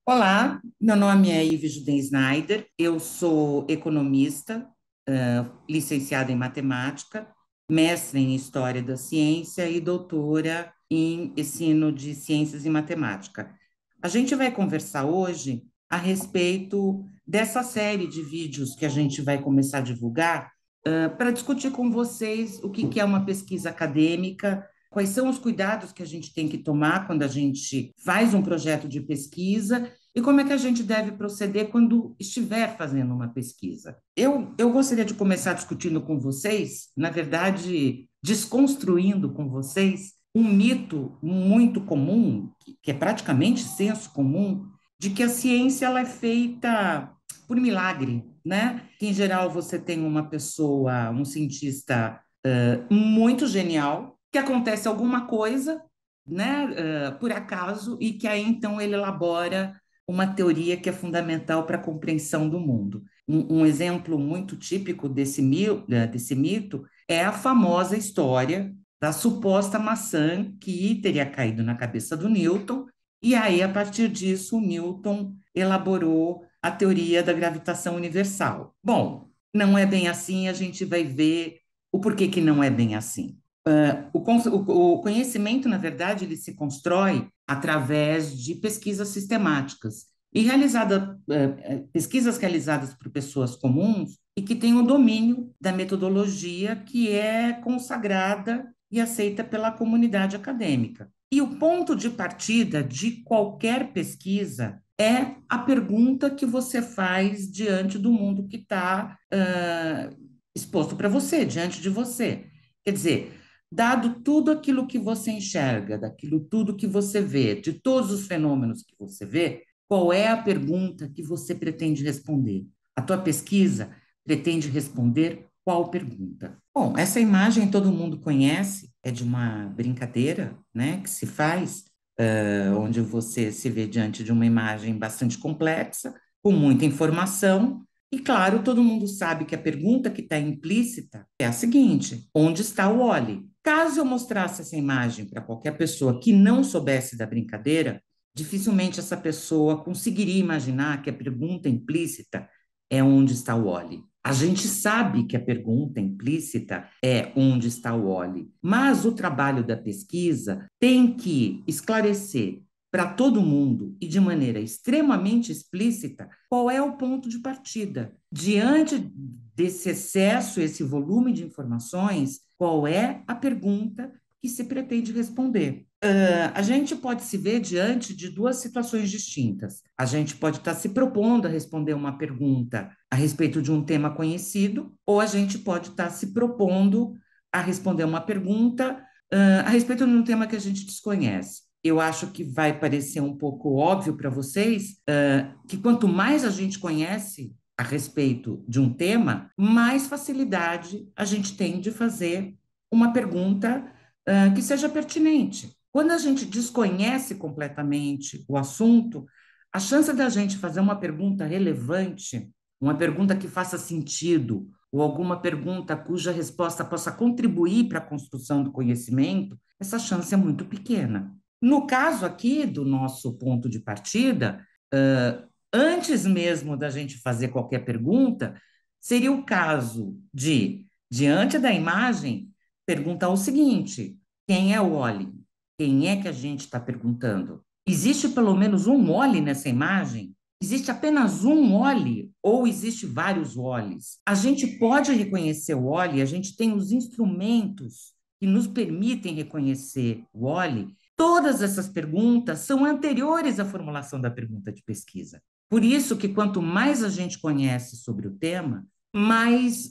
Olá, meu nome é Ives Juden Snyder, eu sou economista, licenciada em matemática, mestre em História da Ciência e doutora em ensino de Ciências e Matemática. A gente vai conversar hoje a respeito dessa série de vídeos que a gente vai começar a divulgar, para discutir com vocês o que é uma pesquisa acadêmica, quais são os cuidados que a gente tem que tomar quando a gente faz um projeto de pesquisa e como é que a gente deve proceder quando estiver fazendo uma pesquisa. Eu gostaria de começar discutindo com vocês, na verdade, desconstruindo com vocês um mito muito comum, que é praticamente senso comum, de que a ciência ela é feita por milagre, né? Que, em geral, você tem uma pessoa, um cientista muito genial, que acontece alguma coisa, né, por acaso, e que aí então ele elabora uma teoria que é fundamental para a compreensão do mundo. Um exemplo muito típico desse mito é a famosa história da suposta maçã que teria caído na cabeça do Newton, e aí, a partir disso, o Newton elaborou a teoria da gravitação universal. Bom, não é bem assim, a gente vai ver o porquê que não é bem assim. O conhecimento, na verdade, ele se constrói através de pesquisas sistemáticas pesquisas realizadas por pessoas comuns e que têm o domínio da metodologia que é consagrada e aceita pela comunidade acadêmica. E o ponto de partida de qualquer pesquisa é a pergunta que você faz diante do mundo que está exposto para você, diante de você. Quer dizer, dado tudo aquilo que você enxerga, daquilo tudo que você vê, de todos os fenômenos que você vê, qual é a pergunta que você pretende responder? A tua pesquisa pretende responder qual pergunta? Bom, essa imagem todo mundo conhece, é de uma brincadeira, né, que se faz, onde você se vê diante de uma imagem bastante complexa, com muita informação, e claro, todo mundo sabe que a pergunta que está implícita é a seguinte: onde está o Wally? Caso eu mostrasse essa imagem para qualquer pessoa que não soubesse da brincadeira, dificilmente essa pessoa conseguiria imaginar que a pergunta implícita é onde está o Wally. A gente sabe que a pergunta implícita é onde está o Wally, mas o trabalho da pesquisa tem que esclarecer para todo mundo e de maneira extremamente explícita qual é o ponto de partida. Diante desse excesso, esse volume de informações, qual é a pergunta que se pretende responder? A gente pode se ver diante de duas situações distintas. A gente pode estar se propondo a responder uma pergunta a respeito de um tema conhecido, ou a gente pode estar se propondo a responder uma pergunta a respeito de um tema que a gente desconhece. Eu acho que vai parecer um pouco óbvio para vocês que quanto mais a gente conhece a respeito de um tema, mais facilidade a gente tem de fazer uma pergunta que seja pertinente. Quando a gente desconhece completamente o assunto, a chance da gente fazer uma pergunta relevante, uma pergunta que faça sentido, ou alguma pergunta cuja resposta possa contribuir para a construção do conhecimento, essa chance é muito pequena. No caso aqui do nosso ponto de partida, antes mesmo da gente fazer qualquer pergunta, seria o caso de, diante da imagem, perguntar o seguinte: quem é o Wally? Quem é que a gente está perguntando? Existe pelo menos um Wally nessa imagem? Existe apenas um Wally ou existe vários Wallys? A gente pode reconhecer o Wally, a gente tem os instrumentos que nos permitem reconhecer o Wally. Todas essas perguntas são anteriores à formulação da pergunta de pesquisa. Por isso que quanto mais a gente conhece sobre o tema, mais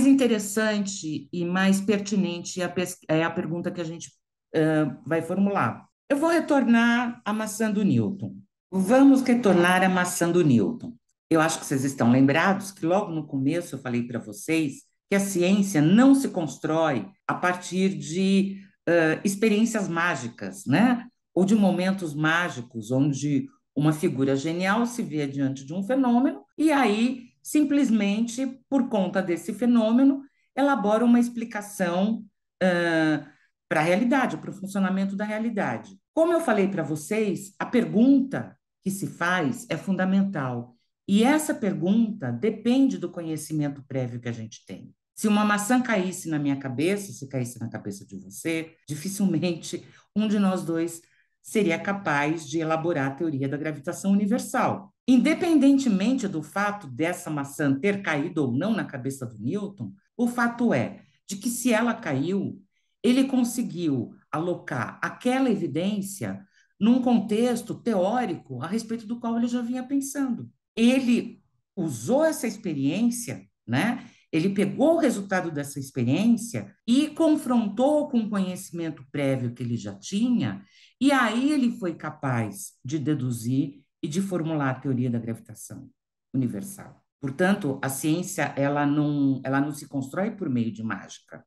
interessante e mais pertinente é a pergunta que a gente vai formular. Eu vou retornar à maçã do Newton. Vamos retornar à maçã do Newton. Eu acho que vocês estão lembrados que logo no começo eu falei para vocês que a ciência não se constrói a partir de experiências mágicas, né? Ou de momentos mágicos, onde uma figura genial se vê diante de um fenômeno e aí, simplesmente, por conta desse fenômeno, elabora uma explicação para a realidade, para o funcionamento da realidade. Como eu falei para vocês, a pergunta que se faz é fundamental. E essa pergunta depende do conhecimento prévio que a gente tem. Se uma maçã caísse na minha cabeça, se caísse na cabeça de você, dificilmente um de nós dois seria capaz de elaborar a teoria da gravitação universal. Independentemente do fato dessa maçã ter caído ou não na cabeça do Newton, o fato é de que se ela caiu, ele conseguiu alocar aquela evidência num contexto teórico a respeito do qual ele já vinha pensando. Ele usou essa experiência, né? Ele pegou o resultado dessa experiência e confrontou com o conhecimento prévio que ele já tinha, e aí ele foi capaz de deduzir e de formular a teoria da gravitação universal. Portanto, a ciência ela não se constrói por meio de mágica.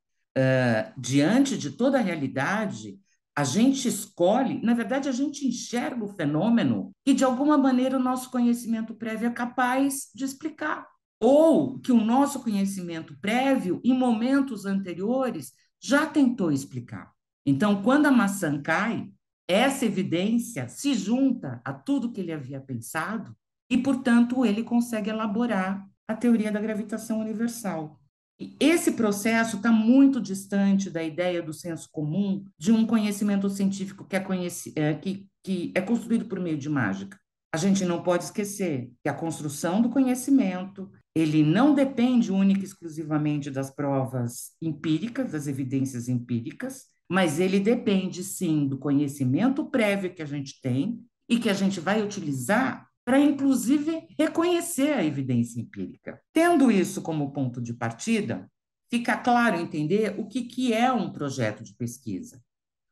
Diante de toda a realidade, a gente escolhe, na verdade, a gente enxerga o fenômeno que, de alguma maneira, o nosso conhecimento prévio é capaz de explicar. Ou que o nosso conhecimento prévio, em momentos anteriores, já tentou explicar. Então, quando a maçã cai, essa evidência se junta a tudo que ele havia pensado e, portanto, ele consegue elaborar a teoria da gravitação universal. E esse processo está muito distante da ideia do senso comum de um conhecimento científico que é construído por meio de mágica. A gente não pode esquecer que a construção do conhecimento, ele não depende única e exclusivamente das provas empíricas, das evidências empíricas, mas ele depende, sim, do conhecimento prévio que a gente tem e que a gente vai utilizar para, inclusive, reconhecer a evidência empírica. Tendo isso como ponto de partida, fica claro entender o que é um projeto de pesquisa.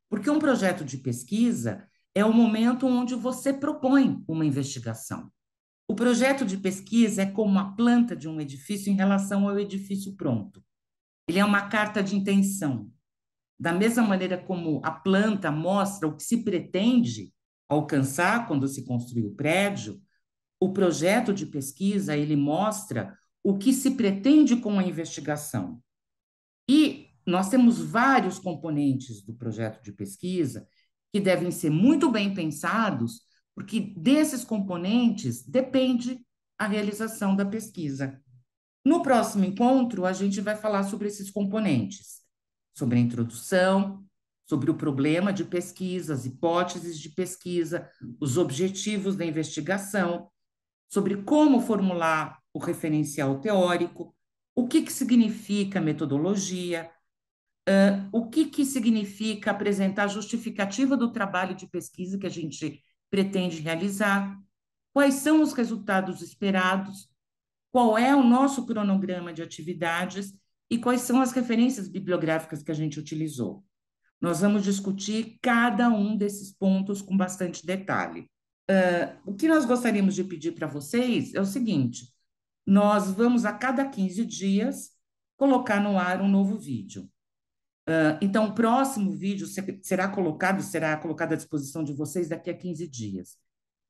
Porque um projeto de pesquisa é o momento onde você propõe uma investigação. O projeto de pesquisa é como a planta de um edifício em relação ao edifício pronto. Ele é uma carta de intenção. Da mesma maneira como a planta mostra o que se pretende alcançar quando se construi o prédio, o projeto de pesquisa, ele mostra o que se pretende com a investigação. E nós temos vários componentes do projeto de pesquisa que devem ser muito bem pensados, porque desses componentes depende a realização da pesquisa. No próximo encontro, a gente vai falar sobre esses componentes, sobre a introdução, sobre o problema de pesquisa, as hipóteses de pesquisa, os objetivos da investigação, sobre como formular o referencial teórico, o que significa metodologia, o que significa apresentar a justificativa do trabalho de pesquisa que a gente pretende realizar, quais são os resultados esperados, qual é o nosso cronograma de atividades e quais são as referências bibliográficas que a gente utilizou. Nós vamos discutir cada um desses pontos com bastante detalhe. O que nós gostaríamos de pedir para vocês é o seguinte: nós vamos a cada 15 dias colocar no ar um novo vídeo. Então, o próximo vídeo será colocado à disposição de vocês daqui a 15 dias.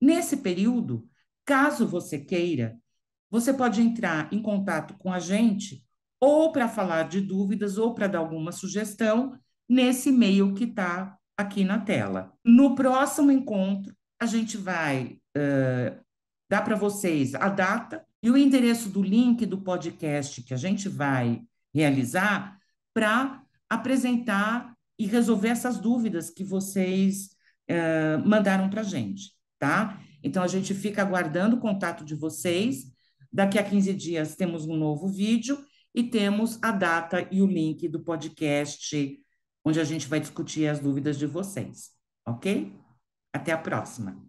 Nesse período, caso você queira, você pode entrar em contato com a gente ou para falar de dúvidas ou para dar alguma sugestão nesse e-mail que está aqui na tela. No próximo encontro, a gente vai dar para vocês a data e o endereço do link do podcast que a gente vai realizar para apresentar e resolver essas dúvidas que vocês mandaram para a gente, tá? Então, a gente fica aguardando o contato de vocês. Daqui a 15 dias temos um novo vídeo e temos a data e o link do podcast, onde a gente vai discutir as dúvidas de vocês, ok? Até a próxima.